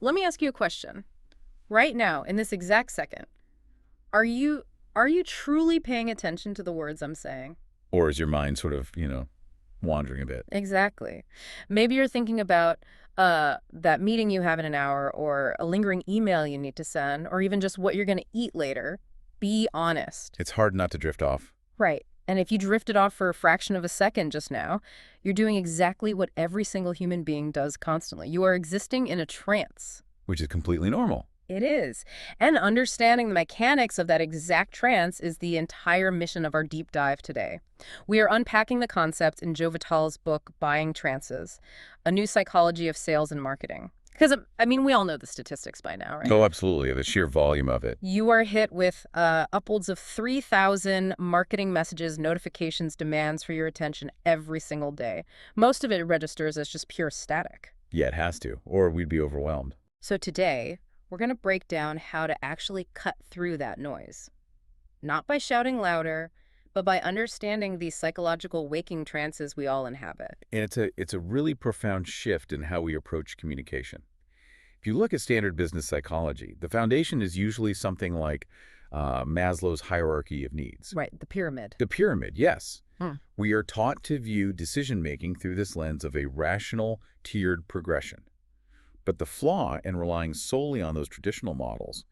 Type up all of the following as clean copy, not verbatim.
let me ask you a question. Right now, in this exact second, are you truly paying attention to the words I'm saying? Or is your mind sort of, wandering a bit? Exactly. Maybe you're thinking about that meeting you have in an hour, or a lingering email you need to send, or even just what you're going to eat later. Be honest. It's hard not to drift off, Right. And if you drifted off for a fraction of a second just now, you're doing exactly what every single human being does constantly. You are existing in a trance. which is completely normal. It is. And understanding the mechanics of that exact trance is the entire mission of our deep dive today. We are unpacking the concepts in Joe Vitale's book, Buying Trances, a new psychology of sales and marketing. Because, I mean, we all know the statistics by now, right? Oh, absolutely. The sheer volume of it. You are hit with upwards of 3,000 marketing messages, notifications, demands for your attention every single day. Most of it registers as just pure static. Yeah, it has to, or we'd be overwhelmed. So today, we're going to break down how to actually cut through that noise. Not by shouting louder, but by understanding these psychological waking trances we all inhabit. And it's a really profound shift in how we approach communication. If you look at standard business psychology, the foundation is usually something like Maslow's hierarchy of needs. Right, the pyramid. The pyramid, yes. Hmm. We are taught to view decision-making through this lens of a rational, tiered progression. But the flaw in relying solely on those traditional models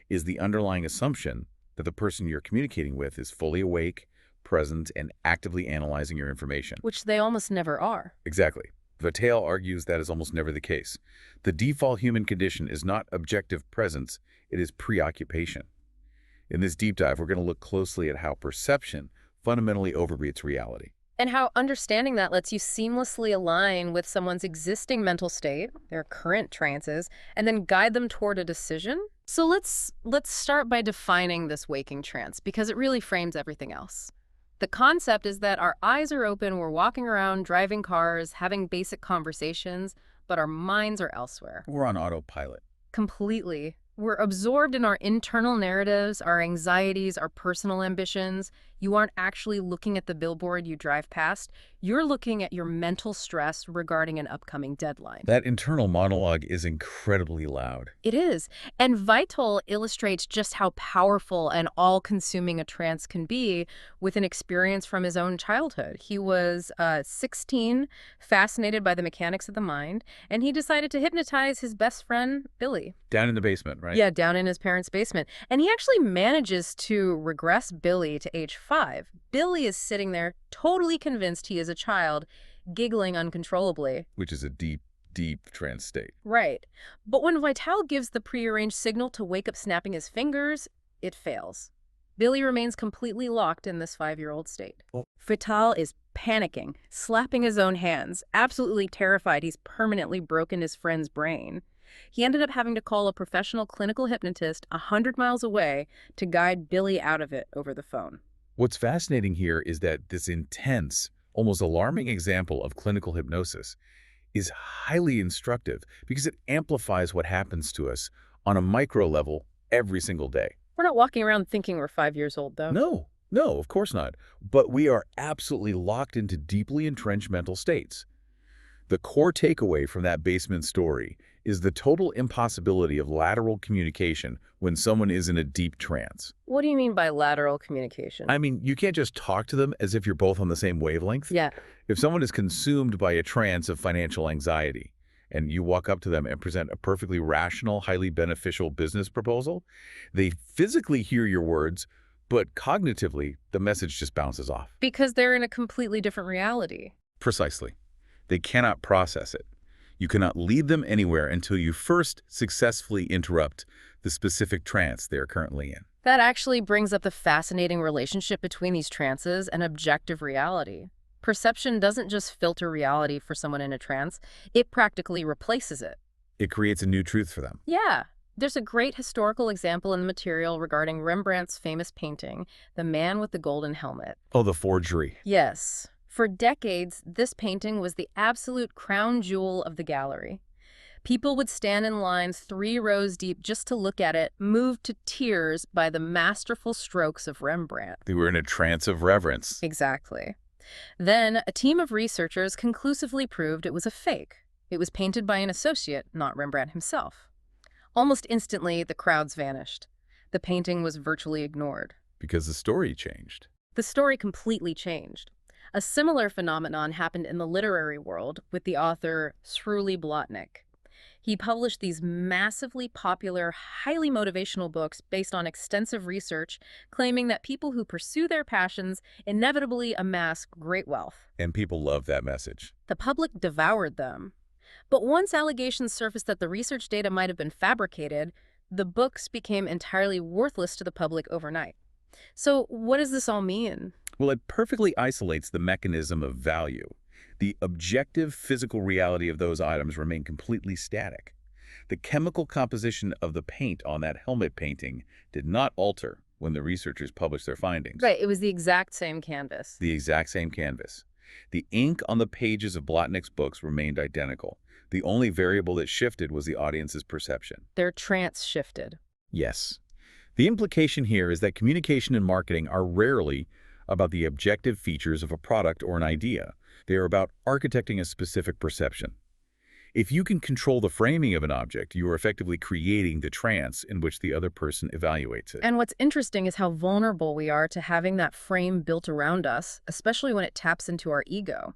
is the underlying assumption that the person you're communicating with is fully awake, present, and actively analyzing your information. Which they almost never are. Exactly. Vitale argues that is almost never the case. The default human condition is not objective presence, it is preoccupation. In this deep dive, we're going to look closely at how perception fundamentally overreads reality. And how understanding that lets you seamlessly align with someone's existing mental state, their current trances, and then guide them toward a decision. So let's start by defining this waking trance, because it really frames everything else. The concept is that our eyes are open, we're walking around, driving cars, having basic conversations, but our minds are elsewhere. We're on autopilot. Completely. We're absorbed in our internal narratives, our anxieties, our personal ambitions. You aren't actually looking at the billboard you drive past. You're looking at your mental stress regarding an upcoming deadline. That internal monologue is incredibly loud. It is. And Vitale illustrates just how powerful and all-consuming a trance can be with an experience from his own childhood. He was 16, fascinated by the mechanics of the mind, and he decided to hypnotize his best friend, Billy. Down in the basement, right? Yeah, down in his parents' basement. And he actually manages to regress Billy to age 5. Billy is sitting there, totally convinced he is a child, giggling uncontrollably. Which is a deep, deep trance state. Right. But when Vitale gives the prearranged signal to wake up snapping his fingers, it fails. Billy remains completely locked in this 5-year-old state. Vitale is panicking, slapping his own hands, absolutely terrified he's permanently broken his friend's brain. He ended up having to call a professional clinical hypnotist 100 miles away to guide Billy out of it over the phone. What's fascinating here is that this intense, almost alarming example of clinical hypnosis is highly instructive because it amplifies what happens to us on a micro level every single day. We're not walking around thinking we're 5 years old, though. No, of course not. But we are absolutely locked into deeply entrenched mental states. The core takeaway from that basement story is the total impossibility of lateral communication when someone is in a deep trance. What do you mean by lateral communication? I mean, you can't just talk to them as if you're both on the same wavelength. Yeah. If someone is consumed by a trance of financial anxiety, and you walk up to them and present a perfectly rational, highly beneficial business proposal, they physically hear your words, but cognitively, the message just bounces off. Because they're in a completely different reality. Precisely. They cannot process it. You cannot lead them anywhere until you first successfully interrupt the specific trance they are currently in. That actually brings up the fascinating relationship between these trances and objective reality. Perception doesn't just filter reality for someone in a trance, it practically replaces it. It creates a new truth for them. Yeah. There's a great historical example in the material regarding Rembrandt's famous painting, The Man with the Golden Helmet. Oh, the forgery. Yes. For decades, this painting was the absolute crown jewel of the gallery. People would stand in lines 3 rows deep just to look at it, moved to tears by the masterful strokes of Rembrandt. They were in a trance of reverence. Exactly. Then, a team of researchers conclusively proved it was a fake. It was painted by an associate, not Rembrandt himself. Almost instantly, the crowds vanished. The painting was virtually ignored. Because the story changed. The story completely changed. A similar phenomenon happened in the literary world with the author Sruly Blotnick. He published these massively popular, highly motivational books based on extensive research, claiming that people who pursue their passions inevitably amass great wealth. And people loved that message. The public devoured them. But once allegations surfaced that the research data might have been fabricated, the books became entirely worthless to the public overnight. So what does this all mean? Well, it perfectly isolates the mechanism of value. The objective physical reality of those items remain completely static. The chemical composition of the paint on that helmet painting did not alter when the researchers published their findings. Right, it was the exact same canvas. The exact same canvas. The ink on the pages of Blotnick's books remained identical. The only variable that shifted was the audience's perception. Their trance shifted. Yes. The implication here is that communication and marketing are rarely about the objective features of a product or an idea. They are about architecting a specific perception. If you can control the framing of an object, you are effectively creating the trance in which the other person evaluates it. And what's interesting is how vulnerable we are to having that frame built around us, especially when it taps into our ego.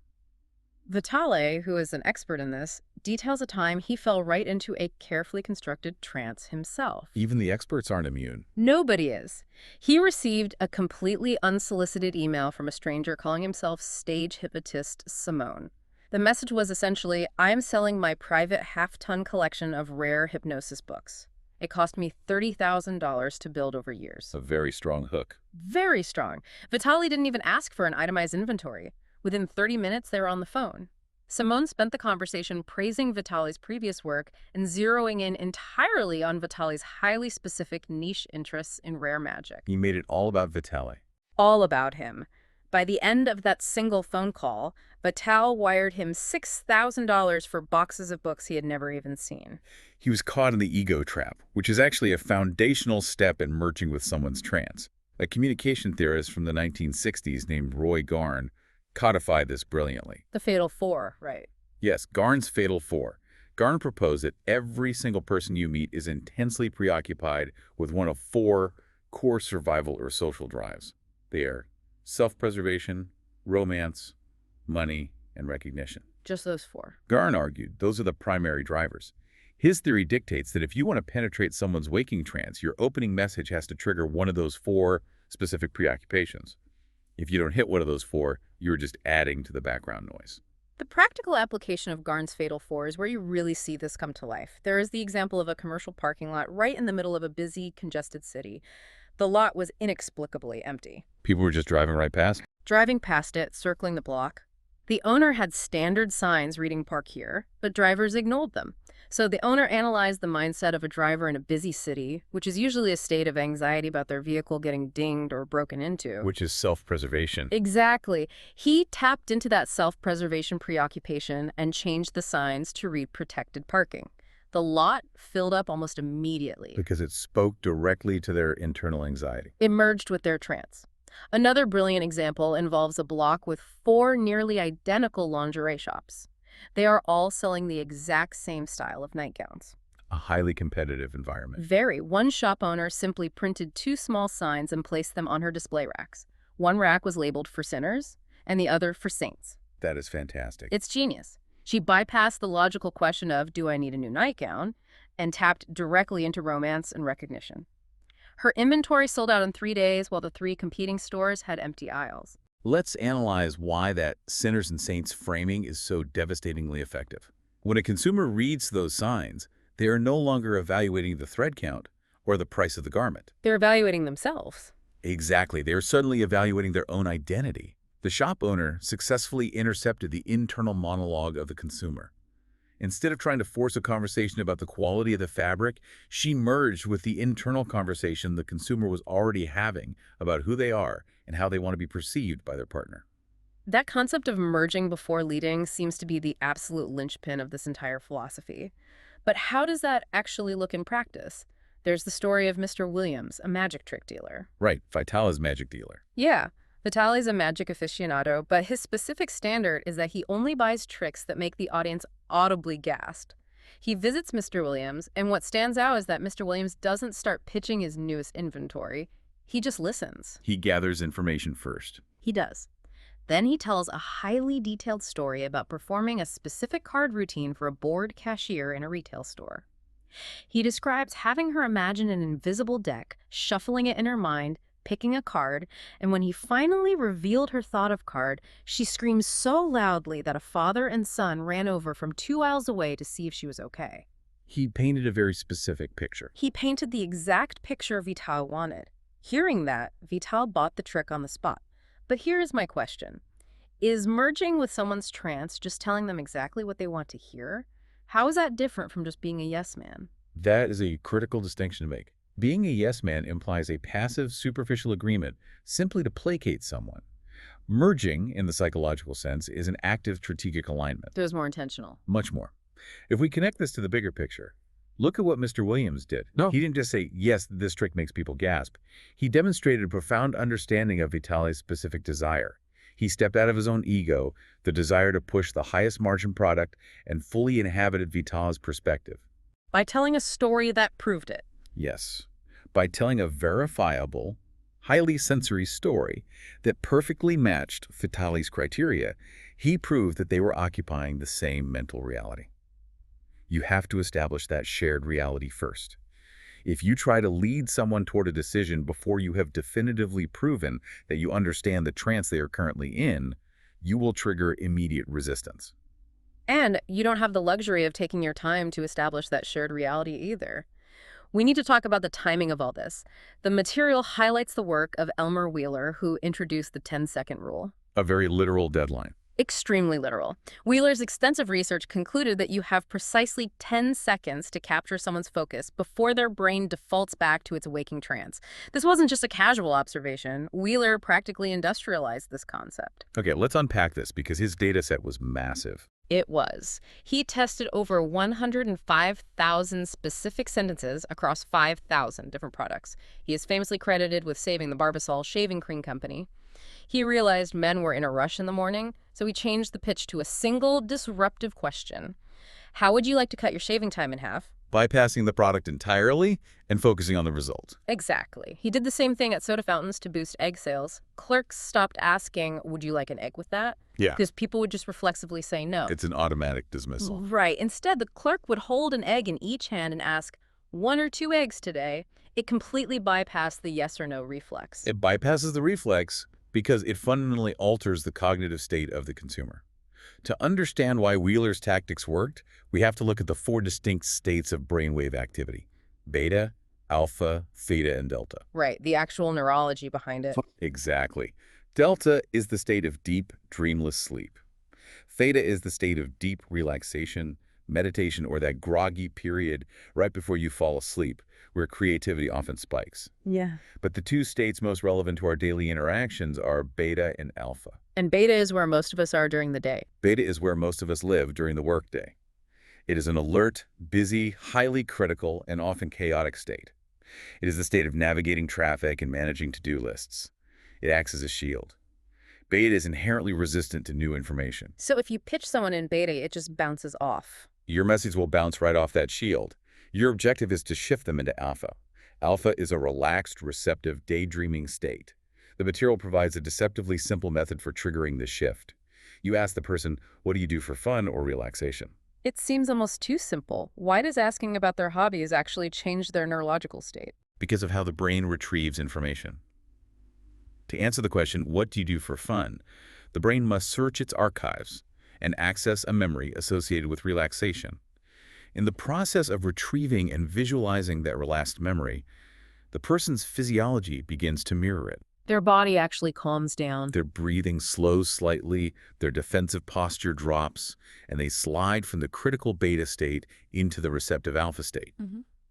Vitale, who is an expert in this, details a time he fell right into a carefully constructed trance himself. Even the experts aren't immune. Nobody is. He received a completely unsolicited email from a stranger calling himself stage hypnotist Simone. The message was essentially, I am selling my private half-ton collection of rare hypnosis books. It cost me $30,000 to build over years. A very strong hook. Very strong. Vitale didn't even ask for an itemized inventory. Within 30 minutes, they were on the phone. Simone spent the conversation praising Vitale's previous work and zeroing in entirely on Vitale's highly specific niche interests in rare magic. He made it all about Vitale. All about him. By the end of that single phone call, Vitale wired him $6,000 for boxes of books he had never even seen. He was caught in the ego trap, which is actually a foundational step in merging with someone's trance. A communication theorist from the 1960s named Roy Garn codified this brilliantly. The Fatal Four, right? Yes, Garn's Fatal Four. Garn proposed that every single person you meet is intensely preoccupied with one of four core survival or social drives. They are self-preservation, romance, money, and recognition. Just those four. Garn argued those are the primary drivers. His theory dictates that if you want to penetrate someone's waking trance, your opening message has to trigger one of those four specific preoccupations. If you don't hit one of those four, you're just adding to the background noise. The practical application of Garn's Fatal Four is where you really see this come to life. There is the example of a commercial parking lot right in the middle of a busy, congested city. The lot was inexplicably empty. People were just driving right past? Driving past it, circling the block. The owner had standard signs reading "Park Here," but drivers ignored them. So the owner analyzed the mindset of a driver in a busy city, which is usually a state of anxiety about their vehicle getting dinged or broken into. Which is self-preservation. Exactly. He tapped into that self-preservation preoccupation and changed the signs to read protected parking. The lot filled up almost immediately. Because it spoke directly to their internal anxiety. It merged with their trance. Another brilliant example involves a block with 4 nearly identical lingerie shops. They are all selling the exact same style of nightgowns. A highly competitive environment. Very. One shop owner simply printed 2 small signs and placed them on her display racks. One rack was labeled for sinners and the other for saints. That is fantastic. It's genius. She bypassed the logical question of, do I need a new nightgown, and tapped directly into romance and recognition. Her inventory sold out in 3 days, while the 3 competing stores had empty aisles. Let's analyze why that sinners and saints framing is so devastatingly effective. When a consumer reads those signs, they are no longer evaluating the thread count or the price of the garment. They're evaluating themselves. Exactly. They are suddenly evaluating their own identity. The shop owner successfully intercepted the internal monologue of the consumer. Instead of trying to force a conversation about the quality of the fabric, she merged with the internal conversation the consumer was already having about who they are and how they want to be perceived by their partner. That concept of merging before leading seems to be the absolute linchpin of this entire philosophy. But how does that actually look in practice? There's the story of Mr. Williams, a magic trick dealer. Right, Vitale's magic dealer. Yeah, Vitale's a magic aficionado, but his specific standard is that he only buys tricks that make the audience audibly gasped. He visits Mr. Williams, and what stands out is that Mr. Williams doesn't start pitching his newest inventory. He just listens. He gathers information first. He does. Then he tells a highly detailed story about performing a specific card routine for a bored cashier in a retail store. He describes having her imagine an invisible deck, shuffling it in her mind, picking a card, and when he finally revealed her thought of card, she screamed so loudly that a father and son ran over from 2 aisles away to see if she was okay. He painted a very specific picture. He painted the exact picture Vitale wanted. Hearing that, Vitale bought the trick on the spot. But here is my question. Is merging with someone's trance just telling them exactly what they want to hear? How is that different from just being a yes man? That is a critical distinction to make. Being a yes man implies a passive, superficial agreement simply to placate someone. Merging, in the psychological sense, is an active strategic alignment. There's more intentional. Much more. If we connect this to the bigger picture, look at what Mr. Williams did. No. He didn't just say, yes, this trick makes people gasp. He demonstrated a profound understanding of Vitale's specific desire. He stepped out of his own ego, the desire to push the highest margin product, and fully inhabited Vitale's perspective. By telling a story that proved it. Yes. By telling a verifiable, highly sensory story that perfectly matched Vitale's criteria, he proved that they were occupying the same mental reality. You have to establish that shared reality first. If you try to lead someone toward a decision before you have definitively proven that you understand the trance they are currently in, you will trigger immediate resistance. And you don't have the luxury of taking your time to establish that shared reality either. We need to talk about the timing of all this. The material highlights the work of Elmer Wheeler, who introduced the 10-second rule. A very literal deadline. Extremely literal. Wheeler's extensive research concluded that you have precisely 10 seconds to capture someone's focus before their brain defaults back to its waking trance. This wasn't just a casual observation. Wheeler practically industrialized this concept. Okay, let's unpack this because his data set was massive. It was. He tested over 105,000 specific sentences across 5,000 different products. He is famously credited with saving the Barbasol shaving cream company. He realized men were in a rush in the morning, so he changed the pitch to a single disruptive question. How would you like to cut your shaving time in half? Bypassing the product entirely and focusing on the result. Exactly. He did the same thing at soda fountains to boost egg sales. Clerks stopped asking, would you like an egg with that? Yeah. Because people would just reflexively say no. It's an automatic dismissal. Right. Instead, the clerk would hold an egg in each hand and ask, 1 or 2 eggs today. It completely bypassed the yes or no reflex. It bypasses the reflex because it fundamentally alters the cognitive state of the consumer. To understand why Wheeler's tactics worked, we have to look at the 4 distinct states of brainwave activity: beta, alpha, theta, and delta. Right, the actual neurology behind it. Exactly. Delta is the state of deep, dreamless sleep. Theta is the state of deep relaxation, meditation, or that groggy period right before you fall asleep, where creativity often spikes. Yeah. But the 2 states most relevant to our daily interactions are beta and alpha. And beta is where most of us are during the day. Beta is where most of us live during the workday. It is an alert, busy, highly critical, and often chaotic state. It is the state of navigating traffic and managing to-do lists. It acts as a shield. Beta is inherently resistant to new information. So if you pitch someone in beta, it just bounces off. Your message will bounce right off that shield. Your objective is to shift them into alpha. Alpha is a relaxed, receptive, daydreaming state. The material provides a deceptively simple method for triggering this shift. You ask the person, what do you do for fun or relaxation? It seems almost too simple. Why does asking about their hobbies actually change their neurological state? Because of how the brain retrieves information. To answer the question, what do you do for fun? The brain must search its archives and access a memory associated with relaxation. In the process of retrieving and visualizing that relaxed memory, the person's physiology begins to mirror it. Their body actually calms down. Their breathing slows slightly, their defensive posture drops, and they slide from the critical beta state into the receptive alpha state.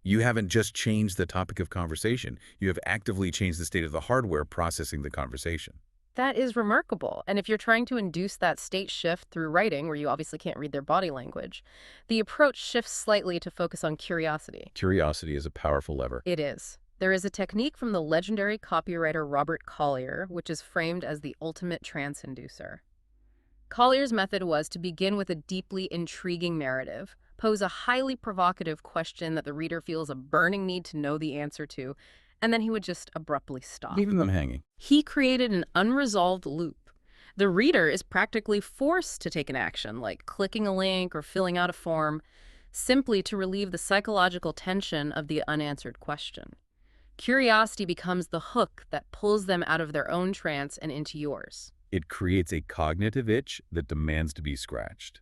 You haven't just changed the topic of conversation. You have actively changed the state of the hardware processing the conversation. That is remarkable. And if you're trying to induce that state shift through writing, where you obviously can't read their body language, the approach shifts slightly to focus on curiosity. Curiosity is a powerful lever. It is. There is a technique from the legendary copywriter Robert Collier, which is framed as the ultimate trance inducer. Collier's method was to begin with a deeply intriguing narrative, pose a highly provocative question that the reader feels a burning need to know the answer to, and then he would just abruptly stop. Leaving them hanging. He created an unresolved loop. The reader is practically forced to take an action, like clicking a link or filling out a form, simply to relieve the psychological tension of the unanswered question. Curiosity becomes the hook that pulls them out of their own trance and into yours. It creates a cognitive itch that demands to be scratched.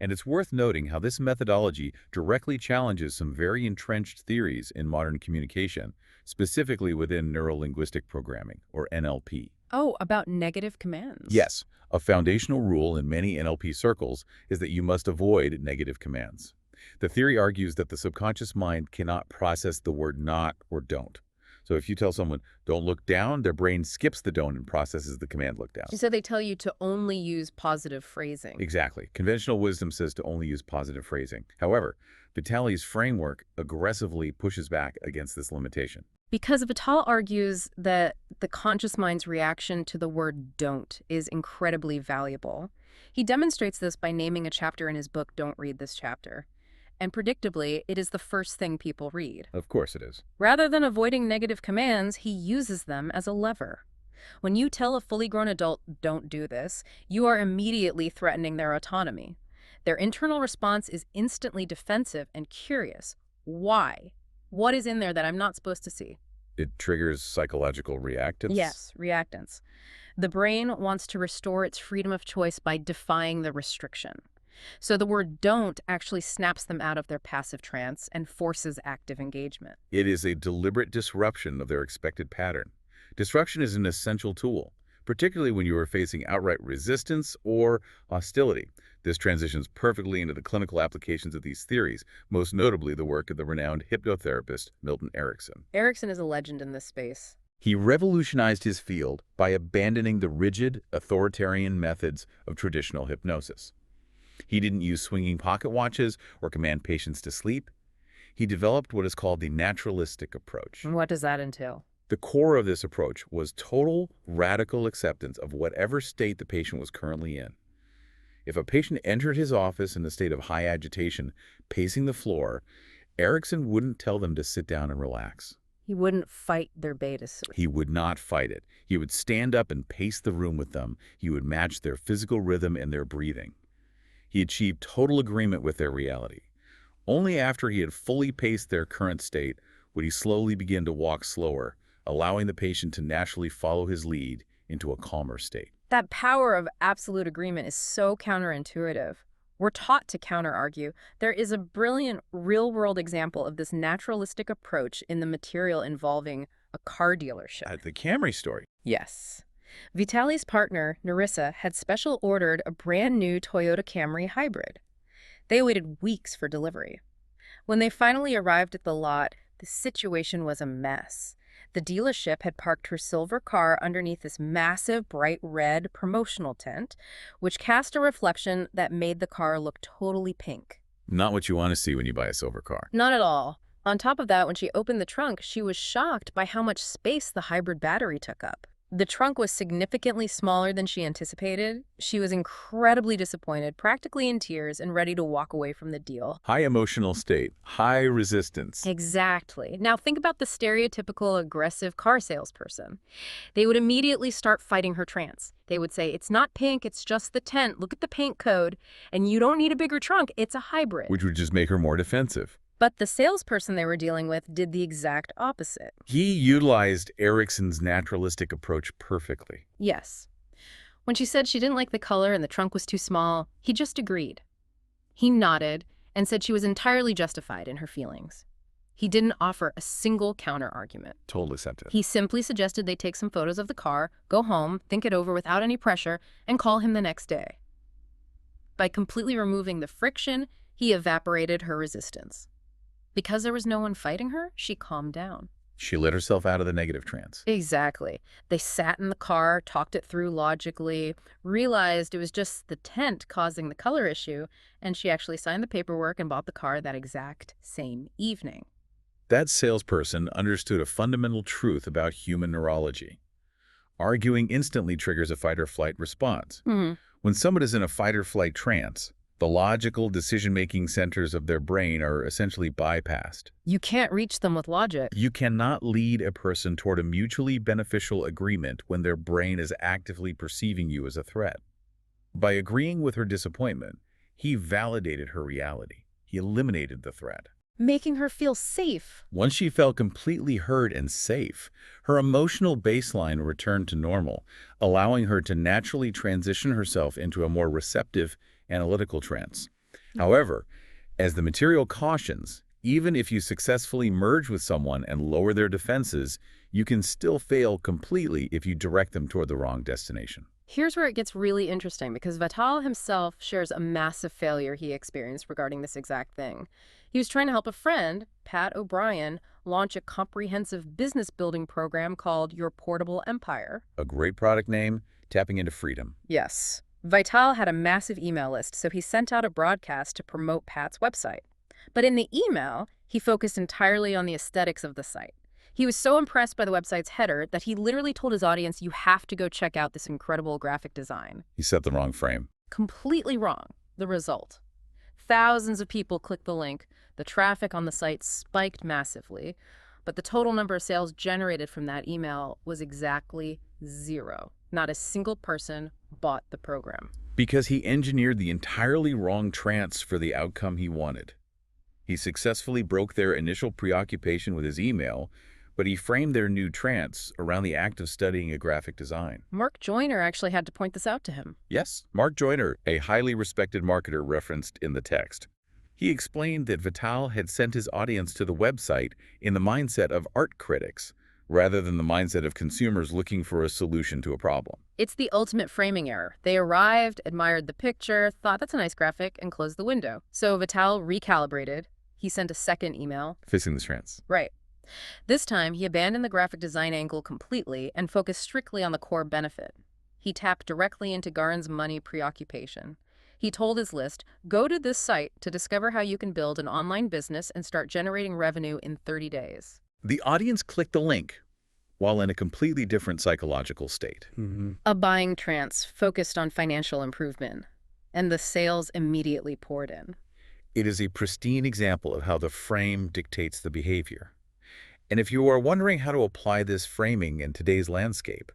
And it's worth noting how this methodology directly challenges some very entrenched theories in modern communication, specifically within neuro-linguistic programming, or NLP. Oh, about negative commands. Yes, a foundational rule in many NLP circles is that you must avoid negative commands. The theory argues that the subconscious mind cannot process the word not or don't. So if you tell someone, don't look down, their brain skips the don't and processes the command look down. So they tell you to only use positive phrasing. Exactly. Conventional wisdom says to only use positive phrasing. However, Vitale's framework aggressively pushes back against this limitation. Because Vitale argues that the conscious mind's reaction to the word don't is incredibly valuable. He demonstrates this by naming a chapter in his book, Don't Read This Chapter. And predictably, it is the first thing people read. Of course it is. Rather than avoiding negative commands, he uses them as a lever. When you tell a fully grown adult, don't do this, you are immediately threatening their autonomy. Their internal response is instantly defensive and curious. Why? What is in there that I'm not supposed to see? It triggers psychological reactance? Yes, reactance. The brain wants to restore its freedom of choice by defying the restriction. So the word don't actually snaps them out of their passive trance and forces active engagement. It is a deliberate disruption of their expected pattern. Disruption is an essential tool, particularly when you are facing outright resistance or hostility. This transitions perfectly into the clinical applications of these theories, most notably the work of the renowned hypnotherapist Milton Erickson. Erickson is a legend in this space. He revolutionized his field by abandoning the rigid, authoritarian methods of traditional hypnosis. He didn't use swinging pocket watches or command patients to sleep. He developed what is called the naturalistic approach. What does that entail? The core of this approach was total, radical acceptance of whatever state the patient was currently in. If a patient entered his office in a state of high agitation, pacing the floor, Erickson wouldn't tell them to sit down and relax. He wouldn't fight their beta sleep. He would not fight it. He would stand up and pace the room with them. He would match their physical rhythm and their breathing. He achieved total agreement with their reality. Only after he had fully paced their current state would he slowly begin to walk slower, allowing the patient to naturally follow his lead into a calmer state. That power of absolute agreement is so counterintuitive. We're taught to counter-argue. There is a brilliant real-world example of this naturalistic approach in the material involving a car dealership. The Camry story. Yes. Vitale's partner, Narissa, had special ordered a brand new Toyota Camry hybrid. They waited weeks for delivery. When they finally arrived at the lot, the situation was a mess. The dealership had parked her silver car underneath this massive bright red promotional tent, which cast a reflection that made the car look totally pink. Not what you want to see when you buy a silver car. Not at all. On top of that, when she opened the trunk, she was shocked by how much space the hybrid battery took up. The trunk was significantly smaller than she anticipated. She was incredibly disappointed, practically in tears, and ready to walk away from the deal. High emotional state, high resistance. Exactly. Now think about the stereotypical aggressive car salesperson. They would immediately start fighting her trance. They would say, it's not pink, it's just the tent. Look at the paint code. And you don't need a bigger trunk, it's a hybrid. Which would just make her more defensive. But the salesperson they were dealing with did the exact opposite. He utilized Erickson's naturalistic approach perfectly. Yes. When she said she didn't like the color and the trunk was too small, he just agreed. He nodded and said she was entirely justified in her feelings. He didn't offer a single counter-argument. Totally accepted. He simply suggested they take some photos of the car, go home, think it over without any pressure, and call him the next day. By completely removing the friction, he evaporated her resistance. Because there was no one fighting her, she calmed down. She let herself out of the negative trance. Exactly. They sat in the car, talked it through logically, realized it was just the tent causing the color issue, and she actually signed the paperwork and bought the car that exact same evening. That salesperson understood a fundamental truth about human neurology. Arguing instantly triggers a fight-or-flight response. When someone is in a fight-or-flight trance, The logical decision-making centers of their brain are essentially bypassed. You can't reach them with logic. You cannot lead a person toward a mutually beneficial agreement when their brain is actively perceiving you as a threat. By agreeing with her disappointment, he validated her reality. He eliminated the threat. Making her feel safe. Once she felt completely heard and safe, her emotional baseline returned to normal, allowing her to naturally transition herself into a more receptive, analytical trance. However, as the material cautions, even if you successfully merge with someone and lower their defenses, you can still fail completely if you direct them toward the wrong destination. Here's where it gets really interesting, because Vitale himself shares a massive failure he experienced regarding this exact thing. He was trying to help a friend, Pat O'Brien, launch a comprehensive business building program called Your Portable Empire. A great product name, tapping into freedom. Yes. Vitale had a massive email list, so he sent out a broadcast to promote Pat's website. But in the email, he focused entirely on the aesthetics of the site. He was so impressed by the website's header that he literally told his audience, you have to go check out this incredible graphic design. He set the wrong frame. Completely wrong. The result: thousands of people clicked the link, the traffic on the site spiked massively, but the total number of sales generated from that email was exactly 0. Not a single person bought the program. Because he engineered the entirely wrong trance for the outcome he wanted. He successfully broke their initial preoccupation with his email, but he framed their new trance around the act of studying a graphic design. Mark Joyner actually had to point this out to him. Yes, Mark Joyner, a highly respected marketer referenced in the text. He explained that Vitale had sent his audience to the website in the mindset of art critics, rather than the mindset of consumers looking for a solution to a problem. It's the ultimate framing error. They arrived, admired the picture, thought that's a nice graphic, and closed the window. So Vitale recalibrated. He sent a second email. Fixing the trance. Right. This time, he abandoned the graphic design angle completely and focused strictly on the core benefit. He tapped directly into Garen's money preoccupation. He told his list, go to this site to discover how you can build an online business and start generating revenue in 30 days. The audience clicked the link, while in a completely different psychological state. A buying trance focused on financial improvement, and the sales immediately poured in. It is a pristine example of how the frame dictates the behavior. And if you are wondering how to apply this framing in today's landscape,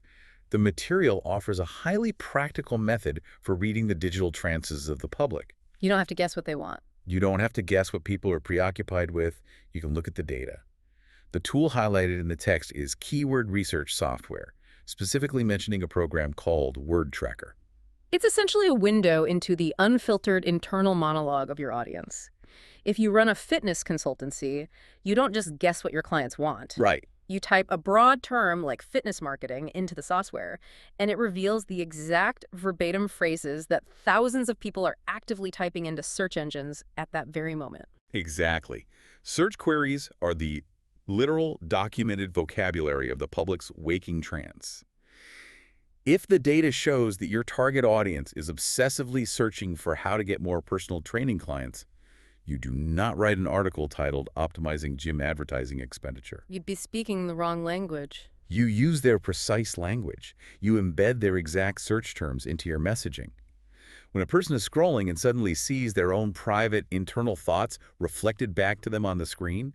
the material offers a highly practical method for reading the digital trances of the public. You don't have to guess what they want. You don't have to guess what people are preoccupied with. You can look at the data. The tool highlighted in the text is keyword research software, specifically mentioning a program called Word Tracker. It's essentially a window into the unfiltered internal monologue of your audience. If you run a fitness consultancy, you don't just guess what your clients want. Right. You type a broad term like fitness marketing into the software, and it reveals the exact verbatim phrases that thousands of people are actively typing into search engines at that very moment. Exactly. Search queries are the literal documented vocabulary of the public's waking trance. If the data shows that your target audience is obsessively searching for how to get more personal training clients, you do not write an article titled Optimizing Gym Advertising Expenditure. You'd be speaking the wrong language. You use their precise language. You embed their exact search terms into your messaging. When a person is scrolling and suddenly sees their own private internal thoughts reflected back to them on the screen,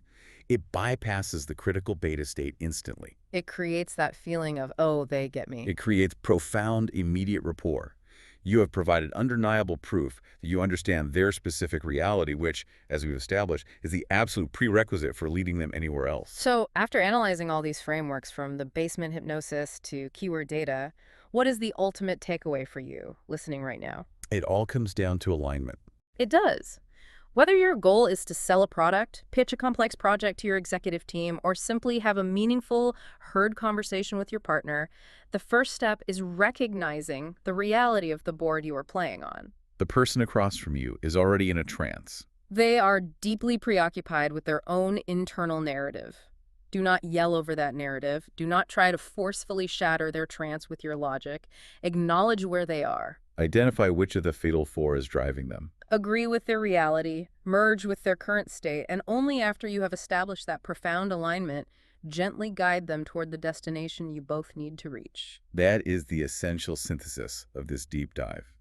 it bypasses the critical beta state instantly. It creates that feeling of, oh, they get me. It creates profound, immediate rapport. You have provided undeniable proof that you understand their specific reality, which, as we've established, is the absolute prerequisite for leading them anywhere else. So after analyzing all these frameworks from the basement hypnosis to keyword data, what is the ultimate takeaway for you listening right now? It all comes down to alignment. It does. Whether your goal is to sell a product, pitch a complex project to your executive team, or simply have a meaningful, heard conversation with your partner, the first step is recognizing the reality of the board you are playing on. The person across from you is already in a trance. They are deeply preoccupied with their own internal narrative. Do not yell over that narrative. Do not try to forcefully shatter their trance with your logic. Acknowledge where they are. Identify which of the fatal four is driving them. Agree with their reality, merge with their current state, and only after you have established that profound alignment, gently guide them toward the destination you both need to reach. That is the essential synthesis of this deep dive.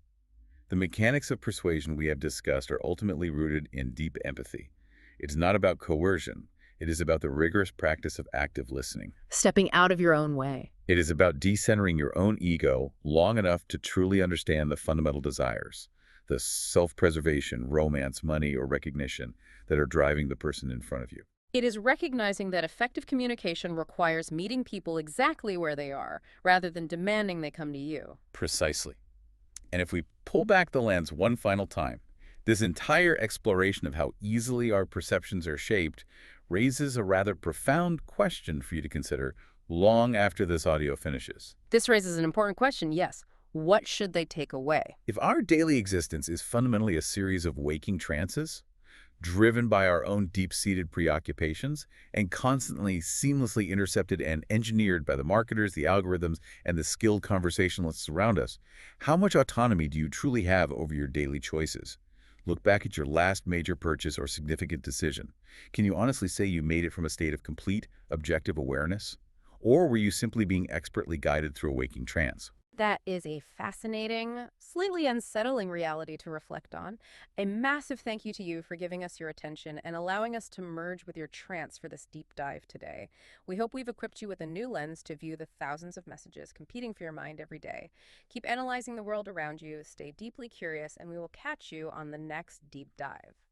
The mechanics of persuasion we have discussed are ultimately rooted in deep empathy. It's not about coercion. It is about the rigorous practice of active listening. Stepping out of your own way. It is about decentering your own ego long enough to truly understand the fundamental desires, the self-preservation, romance, money, or recognition that are driving the person in front of you. It is recognizing that effective communication requires meeting people exactly where they are, rather than demanding they come to you. Precisely. And if we pull back the lens one final time, this entire exploration of how easily our perceptions are shaped raises a rather profound question for you to consider long after this audio finishes. This raises an important question, yes. What should they take away? If our daily existence is fundamentally a series of waking trances, driven by our own deep-seated preoccupations and constantly seamlessly intercepted and engineered by the marketers, the algorithms, and the skilled conversationalists around us, how much autonomy do you truly have over your daily choices? Look back at your last major purchase or significant decision. Can you honestly say you made it from a state of complete, objective awareness? Or were you simply being expertly guided through a waking trance? That is a fascinating, slightly unsettling reality to reflect on. A massive thank you to you for giving us your attention and allowing us to merge with your trance for this deep dive today. We hope we've equipped you with a new lens to view the thousands of messages competing for your mind every day. Keep analyzing the world around you, stay deeply curious, and we will catch you on the next deep dive.